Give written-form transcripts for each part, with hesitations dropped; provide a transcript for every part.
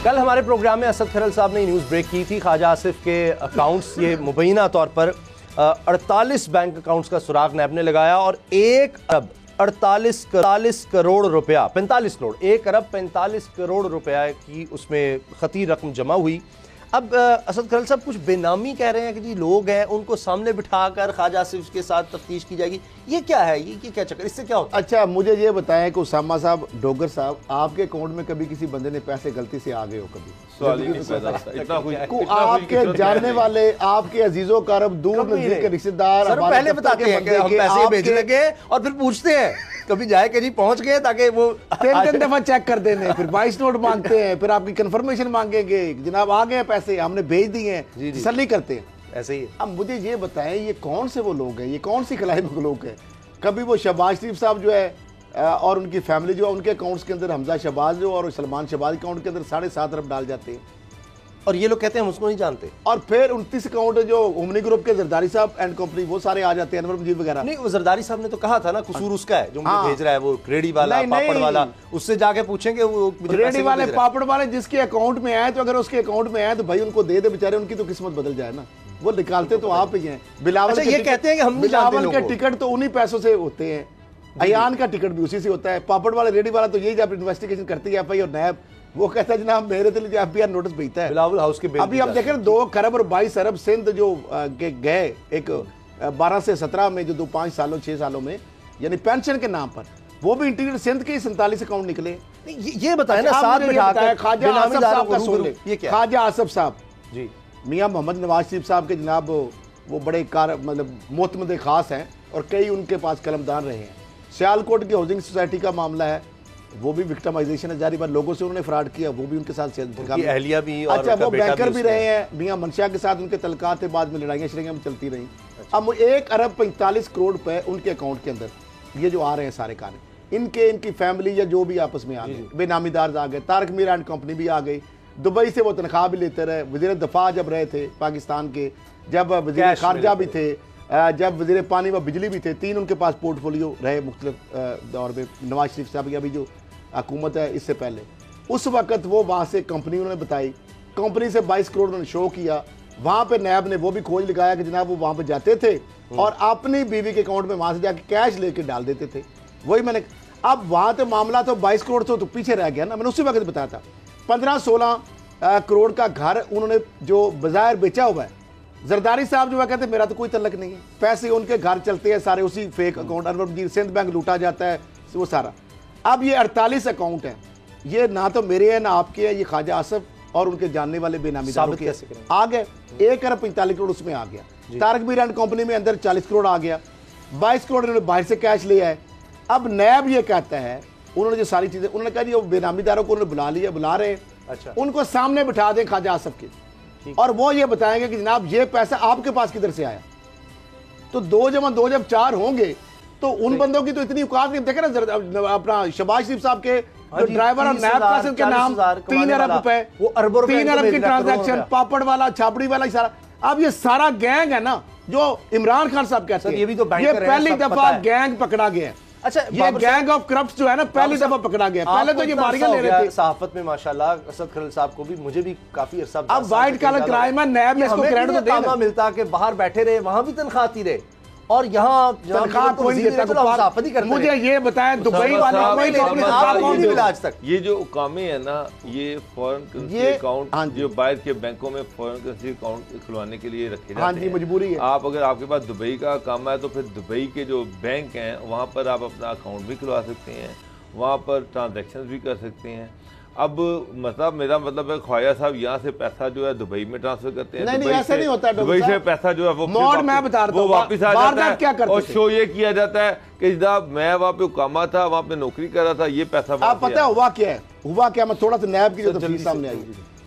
کل ہمارے پروگرام میں اسد کھرل صاحب نے نیوز بریک کی تھی خواجہ آصف کے اکاؤنٹس یہ مبینہ طور پر 48 بینک اکاؤنٹس کا سراغ نیب نے لگایا اور 1 ارب 48 کروڑ روپیہ 1 ارب 45 کروڑ روپیہ کی اس میں خطیر رقم جمع ہوئی۔ اب اسد کھرل صاحب کچھ بے نامی کہہ رہے ہیں کہ جی لوگ ہیں ان کو سامنے بٹھا کر خواجہ آصف کے ساتھ تفتیش کی جائے گی، یہ کیا ہے؟ یہ کیا چکر، اس سے کیا ہوتا ہے؟ اچھا مجھے یہ بتائیں کہ اسامہ صاحب ڈوگر صاحب آپ کے اکاؤنٹ میں کبھی کسی بندے نے پیسے غلطی سے آ گئے ہو؟ کبھی آپ کے جاننے والے، آپ کے عزیز و اقارب، دور نزدیک کے رشتہ دار پہلے بتاتے ہیں کہ ہم پیسے بھیجنے لگے اور پھر پوچھتے ہیں کبھی جائے کہ جی پہنچ گئے، تاکہ وہ 3 دفعہ چیک کر دینے، پھر 22 نوٹ مانگتے ہیں، پھر آپ کی کنفرمیشن مانگیں گے جناب آ گئے پیسے ہم نے بھیج دیے ہیں، تسلی کرتے ہیں ایسے ہی۔ اب مجھے یہ بتائیں یہ کون سے وہ لوگ ہیں، یہ کون سی خلائی مخلوق ہے؟ کبھی وہ شہباز شریف صاحب جو ہے اور ان کی فیملی جو ہے ان کے اکاؤنٹس کے اندر حمزہ شہباز جو اور سلمان شہباز اکاؤنٹ کے اندر 7.5 ارب ڈال جاتے ہیں، اور یہ لوگ کہتے ہیں ہم اس کو نہیں جانتے، اور پھر 29 اکاؤنٹ جو اومنی گروپ کے زرداری صاحب اینڈ کمپنی وہ سارے آ جاتے ہیں، انور مجید وغیرہ۔ نہیں وہ زرداری صاحب نے تو کہا تھا نا قصور اس کا ہے جو مجھے بھیج رہا ہے، وہ ریڑی والا پاپڑ والا، اس سے جا کے پوچھیں گے وہ ریڑی والے پاپڑ والے جس کے اکاؤنٹ میں آئے تو اگر اس کے اکاؤنٹ میں آئے تو بھائی ان کو دے دے بیچارے، ان کی تو قسمت بدل جائے نا، وہ نکالتے تو آپ ہی ہیں۔ بلاول یہ کہتے ہیں کہ ہم نہیں جانتے، بلاول کے ٹکٹ تو انہی پیسوں سے ہوتے ہیں، ایان کا ٹکٹ بھی اسی سے ہوتا ہے، پاپڑ والے ریڑی والا تو یہی جب انویسٹیگیشن کرتی ہے ایف آئی اور نیب، وہ کہتا ہے جناب میرے دل ایف بی آر نوٹس بھیجتا ہے بلاول ہاؤس کے۔ ابھی آپ دیکھیں 2 کروڑ اور 22 ارب سندھ جو گئے ایک 12 سے 17 میں جو 5 سالوں 6 سالوں میں، یعنی پینشن کے نام پر، وہ بھی انٹیریئر سندھ کے 47 اکاؤنٹ نکلے۔ یہ بتائیں نا ساتھ بٹھا کر خواجہ آصف صاحب کا سن لیں، خواجہ آصف صاحب جی میاں محمد نواز شریف صاحب کے جناب وہ بڑے مطلب معتمد خاص ہیں اور کئی ان کے پاس قلمدان رہے ہیں۔ سیالکوٹ کی ہاؤسنگ سوسائٹی کا معاملہ ہے، وہ بھی وکٹمائزیشن ہے، جاری بات لوگوں سے انہوں نے فراڈ کیا، وہ بھی ان کے ساتھ اہلیہ بھی، اچھا وہ بینکر بھی رہے ہیں، میاں منشا کے ساتھ ان کے تعلقات بعد میں لڑائیاں شڑائیاں بھی چلتی رہیں۔ اب 1 ارب 45 کروڑ روپے ان کے اکاؤنٹ کے اندر یہ جو آ رہے ہیں سارے کانے، ان کی فیملی یا جو بھی آپس میں آ گئے، بے نامی دارز آ گئے، طارق میر اینڈ کمپنی بھی آ گئی، دبئی سے وہ تنخواہ بھی لیتے رہے، وزیر دفاع جب رہے تھے پاکستان کے، جب وزیر خارجہ بھی تھے، جب وزیر پانی و بجلی بھی تھے، 3 ان کے پاس پورٹ فولیو رہے مختلف دور میں۔ نواز شریف صاحب کی ابھی جو حکومت ہے اس سے پہلے، اس وقت وہ وہاں سے کمپنی انہوں نے بتائی، کمپنی سے 22 کروڑ انہوں نے شو کیا، وہاں پہ نیب نے وہ بھی کھوج لگایا کہ جناب وہ وہاں پہ جاتے تھے اور اپنی بیوی کے اکاؤنٹ میں وہاں سے جا کے کیش لے کے ڈال دیتے تھے۔ وہی میں نے اب وہاں تو معاملہ تو 22 کروڑ تو پیچھے رہ گیا نا، میں نے اسی وقت بتایا تھا 15-16 کروڑ کا گھر انہوں نے جو بظاہر بیچا ہوا ہے۔ زرداری صاحب جو ہے کہتے ہیں میرا تو کوئی تعلق نہیں ہے، پیسے ان کے گھر چلتے ہیں سارے اسی فیک اکاؤنٹ، انور مجید سندھ بینک لوٹا جاتا ہے وہ سارا۔ اب یہ 48 اکاؤنٹ ہیں، یہ نہ تو میرے ہیں نہ آپ کے ہیں، یہ خواجہ آصف اور ان کے جاننے والے بے نامی داروں کے آ گئے۔ 1 ارب 45 کروڑ اس میں آ گیا، طارق میر اینڈ کمپنی میں اندر 40 کروڑ آ گیا، 22 کروڑ انہوں نے باہر سے کیش لیا ہے۔ اب نیب یہ کہتا ہے انہوں نے جو ساری چیزیں انہوں نے کہا جی وہ بے نامی داروں کو انہوں نے بلا لیا، بلا رہے ہیں، ان کو سامنے بٹھا دیں خواجہ آصف کے، اور وہ یہ بتائیں گے کہ جناب یہ پیسہ آپ کے پاس کدھر سے آیا۔ تو 2 جمع 2 جب 4 ہوں گے تو ان بندوں کی تو اتنی اوقات نہیں۔ دیکھیں نا اپنا شہباز شریف صاحب کے جو ڈرائیور اور نیب پرسن کے نام 3 ارب روپے، 3 ارب کی ٹرانزیکشن، پاپڑ والا چھاپڑی والا سارا۔ اب یہ سارا گینگ ہے نا جو عمران خان صاحب کہتے ہیں، یہ پہلی دفعہ گینگ پکڑا گیا ہے۔ اچھا یہ گینگ آف کرپٹس جو ہے نا پہلی دفعہ پکڑا گیا، پہلے تو یہ باریاں لے رہے تھے صحافت میں ماشاءاللہ۔ اسد کھرل صاحب کو بھی مجھے بھی کافی عرصہ اب وائٹ کالر کرائم ہے، نیب میں اس کو کریڈٹ تو دینا ملتا کہ باہر بیٹھے رہے وہاں بھی تنخواہ آتی رہے، اور یہاں تنخواہ کوئی نہیں دیتا۔ مجھے یہ بتائیں دبئی والے کوئی نہیں ملا آج تک۔ یہ جو اقامے ہیں نا یہ فورن کرنسی اکاؤنٹ جو باہر کے بینکوں میں فورن کرنسی اکاؤنٹ کھلوانے کے لیے رکھے جاتے ہیں، مجبوری ہے۔ آپ اگر آپ کے پاس دبئی کا اقامہ ہے تو پھر دبئی کے جو بینک ہیں وہاں پر آپ اپنا اکاؤنٹ بھی کھلوا سکتے ہیں، وہاں پر ٹرانزیکشن بھی کر سکتے ہیں۔ اب مطلب میرا مطلب ہے خواجہ صاحب یہاں سے پیسہ جو ہے دبئی میں ٹرانسفر کرتے ہیں، نہیں ایسا نہیں ہوتا، دبئی سے پیسہ جو ہے وہ واپس آ جاتا ہے، اور شو یہ کیا جاتا ہے کہ جناب میں وہاں پہ اقامہ تھا، وہاں پہ نوکری کر رہا تھا، یہ پیسہ آپ پتہ ہوا کیا ہے، ہوا کیا، میں تھوڑا سا نیب کی جو تفصیل سامنے آئی،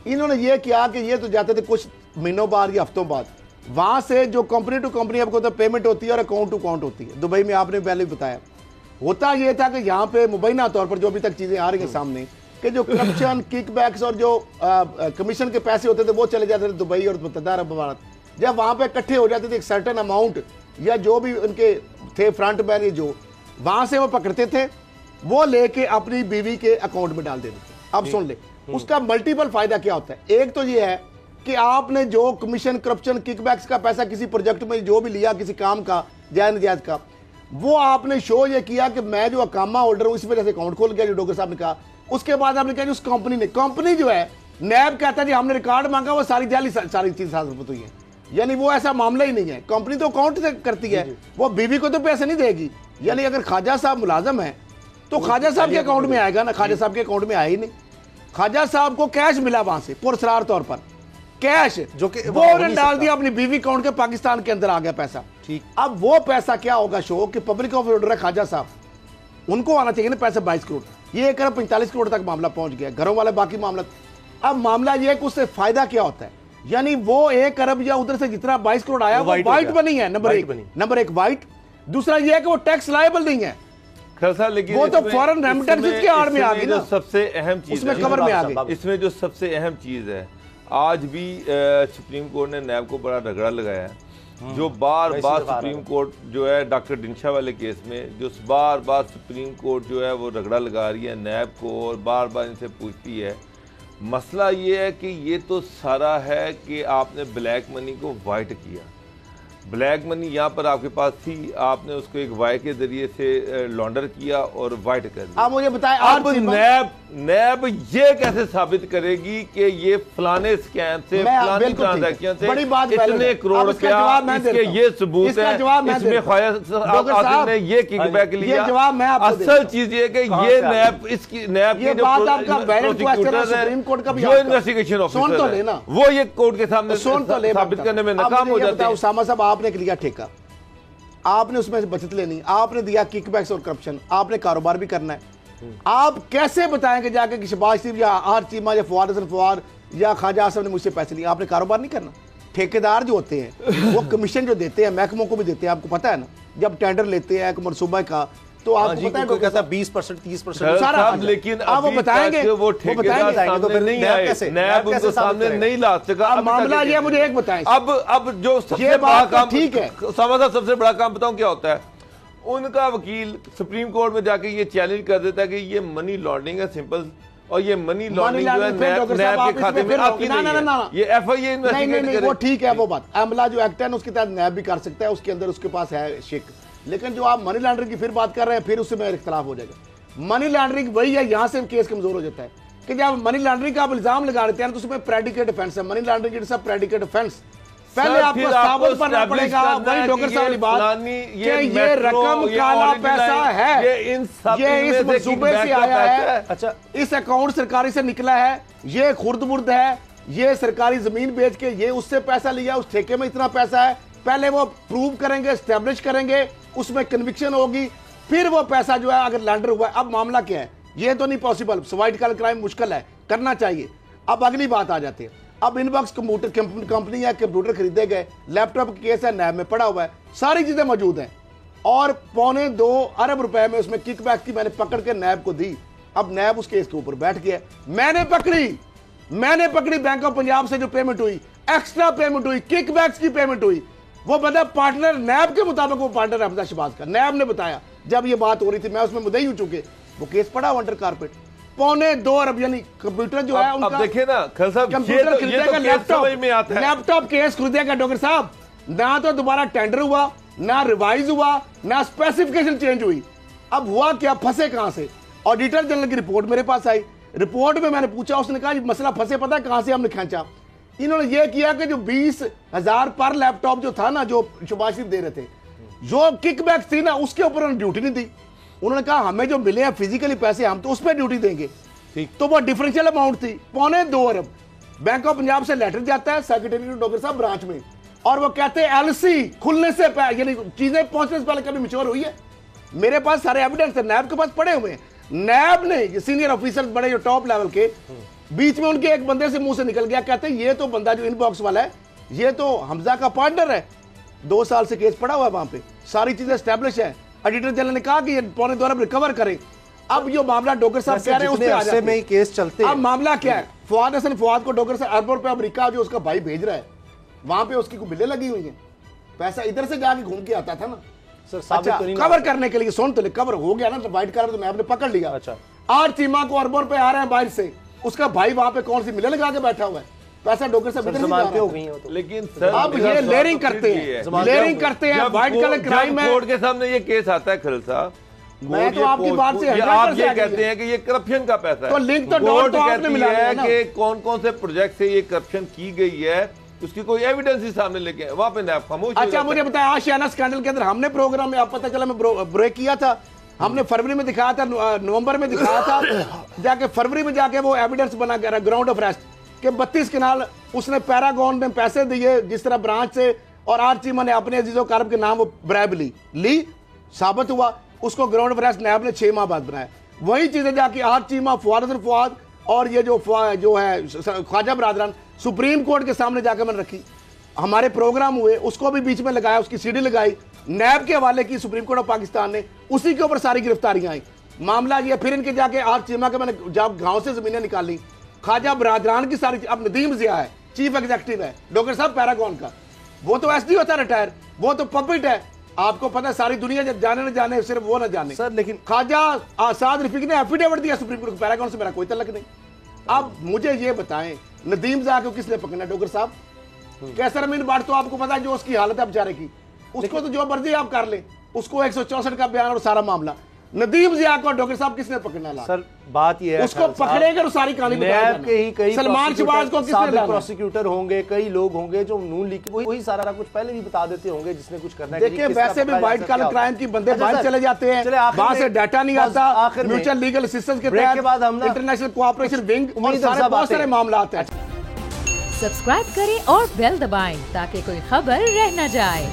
انہوں نے یہ کیا کہ یہ تو جاتے تھے کچھ مہینوں بعد یا ہفتوں بعد، وہاں سے جو کمپنی ٹو کمپنی آپ کو پیمنٹ ہوتی ہے اور اکاؤنٹ ٹو اکاؤنٹ ہوتی ہے۔ دبئی میں آپ نے پہلے بتایا ہوتا یہ تھا کہ یہاں پہ مبینہ طور پر جو ابھی تک چیزیں آ رہی ہیں سامنے کہ جو کرپشن کک بیکس اور جو کمیشن کے پیسے ہوتے تھے وہ چلے جاتے تھے دبئی اور متحدہ عرب امارات۔ جب وہاں پہ اکٹھے ہو جاتے تھے ایک سرٹن اماؤنٹ یا جو بھی ان کے تھے فرنٹ مین جو وہاں سے وہ پکڑتے تھے، وہ لے کے اپنی بیوی کے اکاؤنٹ میں ڈال دیتے تھے۔ اب سن لیں اس کا ملٹیپل فائدہ کیا ہوتا ہے؟ ایک تو یہ ہے کہ آپ نے جو کمیشن کرپشن کک بیکس کا پیسہ کسی پروجیکٹ میں جو بھی لیا کسی کام کا جائز نجائز کا، وہ آپ نے شو یہ کیا کہ میں جو اقامہ ہولڈر ہوں اس وجہ سے اکاؤنٹ کھول گیا جو ڈوگر صاحب نے کہا. اس کے بعد آپ نے کہا جی اس کمپنی جو ہے نیب کہتا ہے جی ہم نے ریکارڈ مانگا وہ ساری جعلی ساری چیز ثابت ہوئی ہے. یعنی وہ ایسا معاملہ ہی نہیں ہے. کمپنی تو اکاؤنٹ سے کرتی ہے، وہ بیوی کو تو پیسے نہیں دے گی. یعنی اگر خواجہ صاحب ملازم ہیں تو خواجہ صاحب کے اکاؤنٹ میں آئے گا نا، خواجہ صاحب کے اکاؤنٹ میں آیا ہی نہیں. خواجہ صاحب کو کیش ملا وہاں سے پرسرار طور پر کیش، جو کہ وہ انہوں نے ڈال دیا اپنی بیوی اکاؤنٹ کے، پاکستان کے اندر آ گیا پیسہ. اب وہ پیسہ کیا ہوگا شو کہ پبلک آفس ہولڈر ہے خواجہ صاحب، ان کو آنا چاہیے نا پیسہ 22 کروڑ. یہ 1 ارب 45 کروڑ تک معاملہ پہنچ گیا، گھروں والے باقی معاملہ. اب معاملہ یہ ہے کہ اس سے فائدہ کیا ہوتا ہے؟ یعنی وہ 1 ارب یا ادھر سے جتنا 22 کروڑ آیا وہ وائٹ بنی ہے. نمبر ایک وائٹ. دوسرا یہ ہے کہ وہ ٹیکس لائبل نہیں ہے، وہ تو فورن ریمیٹنس کے آڑ میں آ گئی نا. سب سے اہم چیز اس میں کور میں آ گئی. اس میں جو سب سے اہم چیز ہے، آج بھی سپریم کورٹ نے نیب کو بڑا رگڑا لگایا ہے. جو بار بار سپریم کورٹ جو ہے ڈاکٹر ڈنشا والے کیس میں جو بار بار سپریم کورٹ جو ہے وہ رگڑا لگا رہی ہے نیب کو اور بار بار ان سے پوچھتی ہے. مسئلہ یہ ہے کہ یہ تو سارا ہے کہ آپ نے بلیک منی کو وائٹ کیا. بلیک منی یہاں پر آپ کے پاس تھی، آپ نے اس کو ایک وائی کے ذریعے سے لانڈر کیا اور وائٹ کر دیا. آپ مجھے بتائیں اب نیب یہ کیسے ثابت کرے گی کہ یہ فلانے اسکیم سے فلانے ٹرانزیکشن سے اتنے کروڑ روپیہ، اس کے یہ ثبوت ہے، اس میں خواجہ نے یہ کک بیک لیا. اصل چیز یہ کہ یہ نیب اس کی نیب کے جو پروسیکیوٹر ہیں جو انویسٹیگیشن آفیسر ہیں وہ یہ کورٹ کے سامنے ثابت کرنے میں ناکام ہو جاتے ہیں. اسامہ صاحب آپ نے لیا ٹھیکہ، آپ نے اس میں سے بچت لینی، آپ نے دیا کک بیکس اور کرپشن، آپ نے کاروبار بھی کرنا ہے. آپ کیسے بتائیں کہ جا کے شہباز شریف یا آر چیمہ یا فواد حسن فواد یا خواجہ آصف نے مجھ سے پیسے لیے؟ آپ نے کاروبار نہیں کرنا. ٹھیکیدار جو ہوتے ہیں وہ کمیشن جو دیتے ہیں محکموں کو بھی دیتے ہیں، آپ کو پتہ ہے نا. جب ٹینڈر لیتے ہیں ایک منصوبہ کا تو آپ کو پتہ ہے کوئی کہتا ہے 20% 30% سارا. لیکن آپ وہ بتائیں گے، وہ ٹھیکیدار سامنے نہیں آئے، نیب ان کو سامنے نہیں لا سکا. معاملہ یہ مجھے ایک بتائیں. اب جو سب سے بڑا کام، ٹھیک ہے سب سے بڑا کام بتاؤں کیا ہوتا ہے؟ ان کا وکیل سپریم کورٹ میں جا کے یہ چیلنج کر دیتا ہے کہ یہ منی لانڈرنگ ہے سمپل، اور یہ منی لانڈرنگ جو ہے نیب کے کھاتے میں آتی نہیں ہے. یہ ایف آئی اے انویسٹیگیٹ کرے. وہ ٹھیک ہے وہ بات عملہ جو ایکٹ ہے اس کے تحت نیب بھی کر سکتا ہے، اس کے اندر اس کے پاس ہے شک. لیکن جو آپ منی لانڈرنگ کی پھر بات کر رہے ہیں پھر اس سے میں اختلاف ہو جائے گا. منی لانڈرنگ وہی ہے، یہاں سے کیس کمزور ہو جاتا ہے کہ جب منی لانڈرنگ کا آپ الزام لگا دیتے ہیں تو اس میں پریڈیکیٹ افینس ہے. Money laundering it's a predicate offence. پہلے آپ کو ثابت کرنا پڑے گا وہی ڈاکٹر صاحب والی بات کہ یہ رقم کالا پیسہ ہے، یہ اس منصوبے سے آیا ہے، اچھا اس اکاؤنٹ سرکاری سے نکلا ہے، یہ خرد برد ہے، یہ سرکاری زمین بیچ کے یہ اس سے پیسہ لیا، اس ٹھیکے میں اتنا پیسہ ہے. پہلے وہ پروو کریں گے، اسٹیبلش کریں گے، اس میں کنوکشن ہوگی، پھر وہ پیسہ جو ہے اگر لینڈر ہوا ہے. اب معاملہ کیا ہے؟ یہ تو نہیں پاسبل، وائٹ کالر کرائم مشکل ہے، کرنا چاہیے. اب اگلی بات آ جاتی ہے. اب ان باکس کمپیوٹر کمپنی ہے، کمپیوٹر خریدے گئے، لیپ ٹاپ کیس ہے نیب میں پڑا ہوا ہے، ساری چیزیں موجود ہیں اور 1.25 ارب روپے میں اس میں کک بیک کی میں نے پکڑ کے نیب کو دی. اب نیب اس کیس کے اوپر بیٹھ گیا. میں نے پکڑی بینک آف پنجاب سے جو پیمنٹ ہوئی، ایکسٹرا پیمنٹ ہوئی، کک بیکس کی پیمنٹ ہوئی. وہ بندہ پارٹنر نیب کے مطابق وہ پارٹنر حمزہ شہباز کا، نیب نے بتایا جب یہ بات ہو رہی تھی، میں اس میں مدعی ہو چکے. وہ کیس پڑا انڈر کارپیٹ. 1.25 ارب یعنی کمپیوٹر جو ہے ان کا، دیکھیں نا کمپیوٹر خریدے گا، لیپ ٹاپ کیس خریدے گا ڈاکٹر صاحب، نہ تو دوبارہ ٹینڈر ہوا، نہ ریوائز ہوا، نہ اسپیسیفکیشن چینج ہوئی. اب ہوا کیا؟ پھنسے کہاں سے؟ آڈیٹر جنرل کی رپورٹ میرے پاس آئی. رپورٹ میں نے پوچھا، اس نے کہا یہ مسئلہ پھنسے پتہ ہے کہاں سے ہم نے کھینچا. انہوں نے یہ کیا کہ جو 20,000 پر لیپ ٹاپ جو تھا نا جو شہباز شریف دے رہے تھے، جو کک بیک تھی نا اس کے اوپر انہوں نے ڈیوٹی نہیں دی. انہوں نے کہا ہمیں جو ملے ہیں فزیکلی پیسے ہم تو اس پہ ڈیوٹی دیں گے. تو وہ ڈیفرنشیل اماؤنٹ تھی 1.25 ارب. بینک آف پنجاب سے لیٹر جاتا ہے سیکریٹری ڈاکٹر صاحب برانچ میں، اور وہ کہتے ہیں ایل سی کھلنے سے یعنی چیزیں پہنچنے سے پہلے کبھی میچور ہوئی ہے. میرے پاس سارے ایویڈنس ہیں، نیب کے پاس پڑے ہوئے ہیں. نیب نے سینئر آفیسر بڑے جو ٹاپ لیول کے، بیچ میں ان کے ایک بندے سے منہ سے نکل گیا، کہتے ہیں یہ تو بندہ جو ان باکس والا ہے یہ تو حمزہ کا پارٹنر ہے. 2 سال سے کیس پڑا ہوا ہے وہاں پہ، ساری چیزیں اسٹیبلش ہیں. ایڈیٹر جنرل نے کہا کہ یہ 1.25 ارب ریکور کریں. اب یہ معاملہ ڈاکٹر صاحب کہہ رہے ہیں اس پہ آ جاتے ہیں کیس چلتے ہیں. اب معاملہ کیا ہے؟ فواد حسن فواد کو ڈاکٹر صاحب اربوں روپے امریکہ جو اس کا بھائی بھیج رہا ہے، وہاں پہ اس کی کوئی بلیں لگی ہوئی ہیں، پیسہ ادھر سے جا کے گھوم کے آتا تھا نا. اچھا کور کرنے کے لیے سن تو کور ہو گیا نا وائٹ کلر، تو میں آپ نے پکڑ لیا. اچھا آر چیمہ کو اربوں روپے آ رہے ہیں باہر سے، اس کا بھائی وہاں پہ کون سی ملیں لگا کے بیٹھا ہوا ہے, پیسہ ڈوگر سے ضمانتیں ہو گئی ہیں. لیکن اب یہ لیرنگ کرتے ہیں وائٹ کلر کرائم ہے. کورٹ کے سامنے یہ کیس آتا ہے خلیل صاحب, میں تو آپ کی بات سے آپ یہ کہتے ہیں کہ یہ کرپشن کا پیسہ ہے, تو لنک تو کورٹ آپ نے ملا کہتی ہے کہ کون کون سے پروجیکٹ سے یہ کرپشن کی گئی ہے, اس کی کوئی ایویڈنس ہی سامنے لے کے وہاں پہ نیب خاموش. اچھا مجھے بتایا آشیانہ اسکینڈل کے اندر ہم نے پروگرام میں آپ پتہ چلا میں بریک کیا تھا, ہم نے فروری میں دکھایا تھا, نومبر میں دکھایا تھا, جا کے فروری میں جا کے وہ ایویڈنس بنا کر گراؤنڈ آف ریسٹ کہ 32 کنال اس نے پیراگون میں پیسے دیے جس طرح برانچ سے, اور آر چیمہ نے اپنے عزیز و اقارب کے نام وہ برائب لی ثابت ہوا, اس کو گراؤنڈ آف ریسٹ نیب نے 6 ماہ بعد بنایا. وہی چیزیں جا کے آر چیمہ, فواد حسن فواد اور یہ جو ہے خواجہ برادران سپریم کورٹ کے سامنے جا کے میں نے رکھی, ہمارے پروگرام ہوئے, اس کو بھی بیچ میں لگایا, اس کی سی ڈی لگائی, نیب کے حوالے کی سپریم کورٹ آف پاکستان نے, اسی کے اوپر ساری گرفتاریاں آئیں. معاملہ یہ پھر ان کے جا کے آر چیمہ کے میں نے جب گاؤں سے زمینیں نکالی, خواجہ برادران کی ساری, اب ندیم ضیاء ہے چیف ایگزیکٹو ہے ڈاکٹر صاحب پیراگون کا, وہ تو ایس ڈی ہوتا ہے ریٹائر, وہ تو پپٹ ہے, آپ کو پتہ ہے ساری دنیا جانے نہ جانے, صرف وہ نہ جانے. سر لیکن خواجہ آزاد رفیق نے ایفیڈیوٹ دیا سپریم کورٹ کو, پیراگون سے میرا کوئی تعلق نہیں. اب مجھے یہ بتائیں ندیم ضیاء کو کس نے پکڑنا ہے ڈاکٹر صاحب؟ کیسر امین بٹ تو آپ کو پتا ہے جو اس کی حالت ہے بیچارے کی, اس کو تو جو مرضی آپ کر لیں, اس کو 164 کا بیان اور سارا معاملہ. ندیم ضیاء کو ڈاکٹر صاحب کس نے پکڑنا لا؟ سر بات یہ ہے اس کو پکڑے گا ساری کہانی نیب کے ہی کئی سلمان شہباز کو کس نے لانا؟ پروسیکیوٹر ہوں گے, کئی لوگ ہوں گے جو نون لیگ وہی سارا کچھ پہلے بھی بتا دیتے ہوں گے جس نے کچھ کرنا ہے. دیکھیں ویسے بھی وائٹ کالر کرائم کی بندے باہر چلے جاتے ہیں, وہاں سے ڈیٹا نہیں آتا, میوچل لیگل اسسٹنس کے تحت انٹرنیشنل کوآپریشن ونگ اور بہت سارے معاملات ہیں. سبسکرائب کریں اور بیل دبائیں تاکہ کوئی خبر رہ نہ جائے.